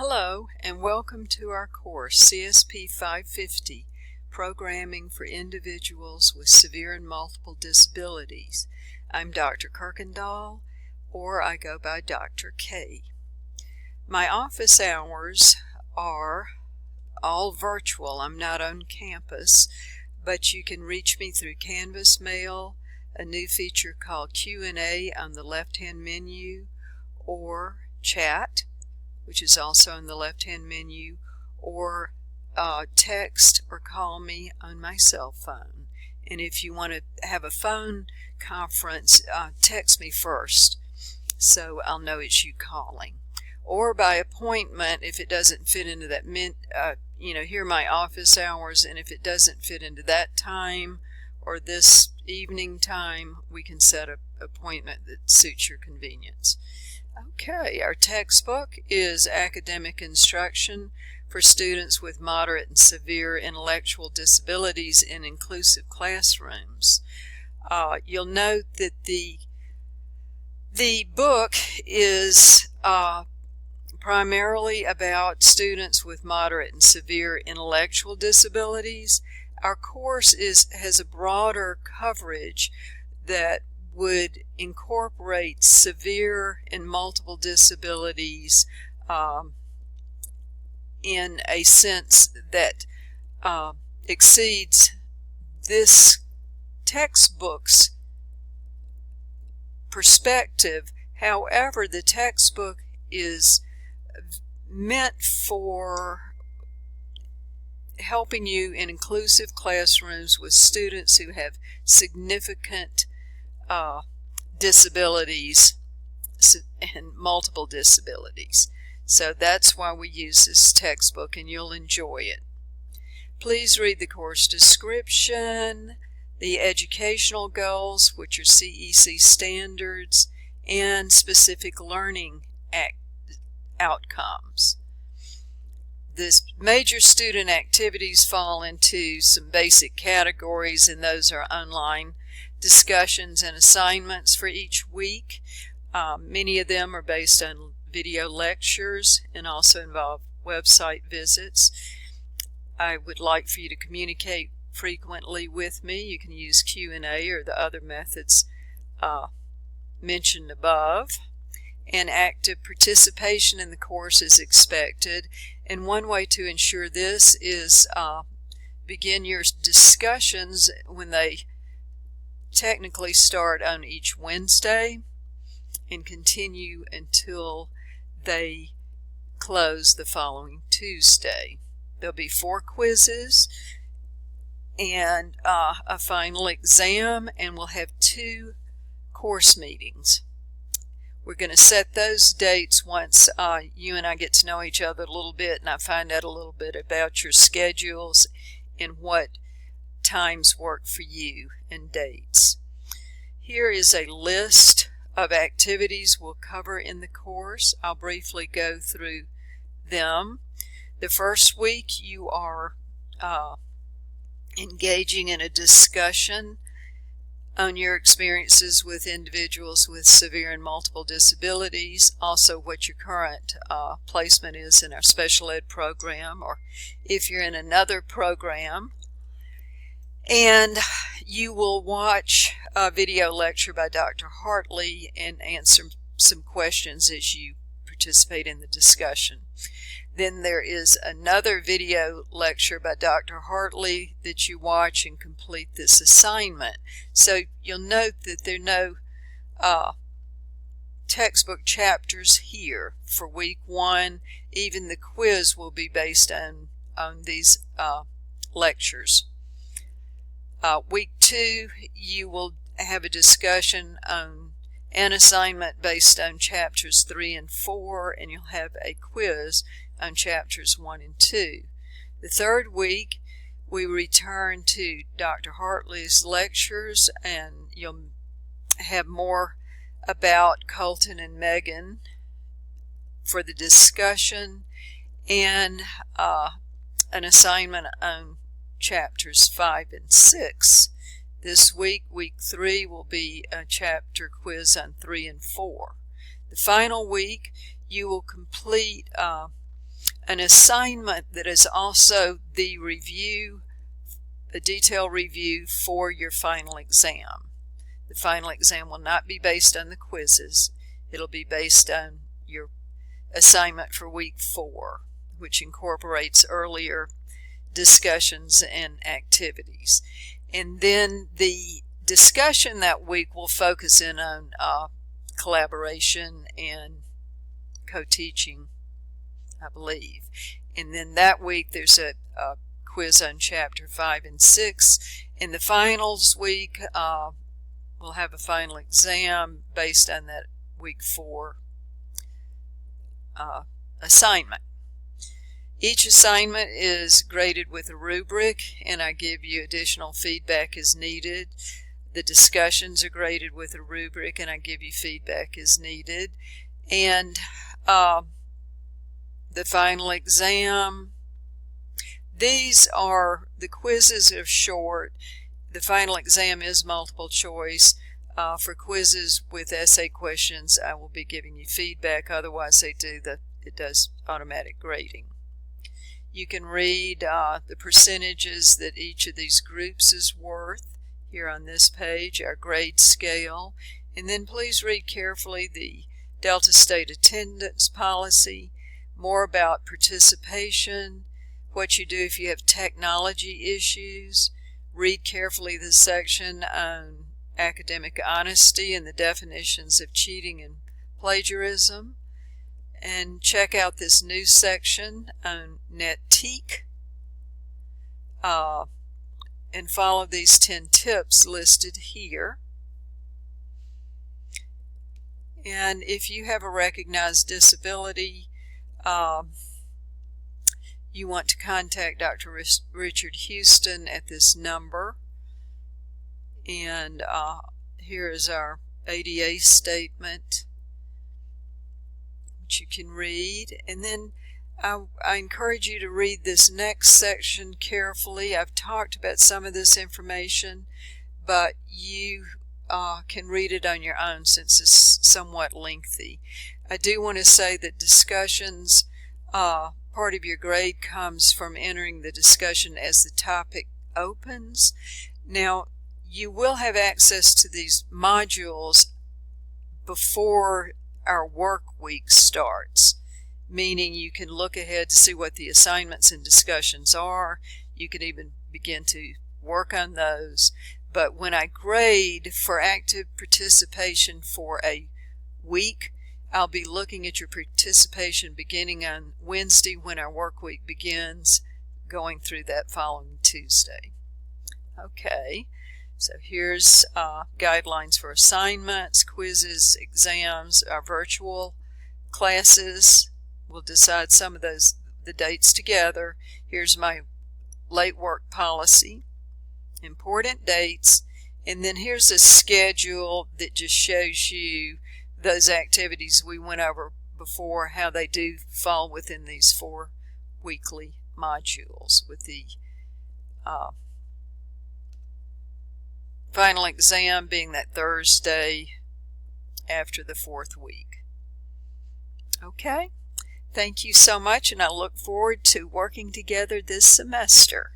Hello and welcome to our course CSP 550, Programming for Individuals with Severe and Multiple Disabilities. I'm Dr. Kirkendall, or I go by Dr. K. My office hours are all virtual. I'm not on campus, but you can reach me through Canvas Mail, a new feature called Q&A on the left-hand menu, or chat, which is also on the left-hand menu, or text or call me on my cell phone. And if you want to have a phone conference, text me first so I'll know it's you calling. Or by appointment if it doesn't fit into that, here are my office hours, and if it doesn't fit into that time or this evening time, we can set an appointment that suits your convenience. Okay, our textbook is Academic Instruction for Students with Moderate and Severe Intellectual Disabilities in Inclusive Classrooms. You'll note that the book is primarily about students with moderate and severe intellectual disabilities. Our course has a broader coverage that would incorporate severe and multiple disabilities in a sense that exceeds this textbook's perspective. However, the textbook is meant for helping you in inclusive classrooms with students who have significant disabilities and multiple disabilities. So that's why we use this textbook, and you'll enjoy it. Please read the course description, the educational goals, which are CEC standards, and specific learning outcomes. The major student activities fall into some basic categories, and those are online discussions and assignments for each week. Many of them are based on video lectures and also involve website visits. I would like for you to communicate frequently with me. You can use Q&A or the other methods mentioned above. And active participation in the course is expected. And one way to ensure this is begin your discussions when they technically start on each Wednesday and continue until they close the following Tuesday. There'll be 4 quizzes and a final exam, and we'll have 2 course meetings. We're going to set those dates once you and I get to know each other a little bit, and I find out a little bit about your schedules and what times work for you and dates. Here is a list of activities we'll cover in the course. I'll briefly go through them. The first week you are engaging in a discussion on your experiences with individuals with severe and multiple disabilities, also what your current placement is in our special ed program, or if you're in another program. And you will watch a video lecture by Dr. Hartley and answer some questions as you participate in the discussion. Then there is another video lecture by Dr. Hartley that you watch and complete this assignment. So you'll note that there are no textbook chapters here for week 1. Even the quiz will be based on these lectures. Week 2, you will have a discussion on an assignment based on chapters 3 and 4, and you'll have a quiz on chapters 1 and 2. The third week, we return to Dr. Hartley's lectures, and you'll have more about Colton and Megan for the discussion, and an assignment on chapters 5 and 6. This week, week 3, will be a chapter quiz on 3 and 4. The final week, you will complete an assignment that is also the review, a detailed review for your final exam. The final exam will not be based on the quizzes. It'll be based on your assignment for week 4, which incorporates earlier discussions and activities. And then the discussion that week will focus in on collaboration and co-teaching, I believe. And then that week there's a quiz on chapter 5 and 6. In the finals week, we'll have a final exam based on that week 4 assignment. Each assignment is graded with a rubric, and I give you additional feedback as needed. The discussions are graded with a rubric, and I give you feedback as needed. And the final exam, these are, the quizzes are short. The final exam is multiple choice. For quizzes with essay questions, I will be giving you feedback. Otherwise, it does automatic grading. You can read the percentages that each of these groups is worth here on this page, our grade scale. And then please read carefully the Delta State attendance policy, more about participation, what you do if you have technology issues. Read carefully the section on academic honesty and the definitions of cheating and plagiarism. And check out this new section on NetTeak. And follow these 10 tips listed here. And if you have a recognized disability, you want to contact Dr. Richard Houston at this number. And here is our ADA statement, which you can read. And then I encourage you to read this next section carefully. I've talked about some of this information, but you can read it on your own since it's somewhat lengthy. I do want to say that discussions, part of your grade comes from entering the discussion as the topic opens. Now, you will have access to these modules before our work week starts, meaning you can look ahead to see what the assignments and discussions are. You can even begin to work on those. But when I grade for active participation for a week, I'll be looking at your participation beginning on Wednesday when our work week begins, going through that following Tuesday. Okay, so here's guidelines for assignments, quizzes, exams, our virtual classes. We'll decide some of the dates together. Here's my late work policy, important dates, and then here's a schedule that just shows you those activities we went over before, how they do fall within these 4 weekly modules, with the final exam being that Thursday after the 4th week. Okay, thank you so much, and I look forward to working together this semester.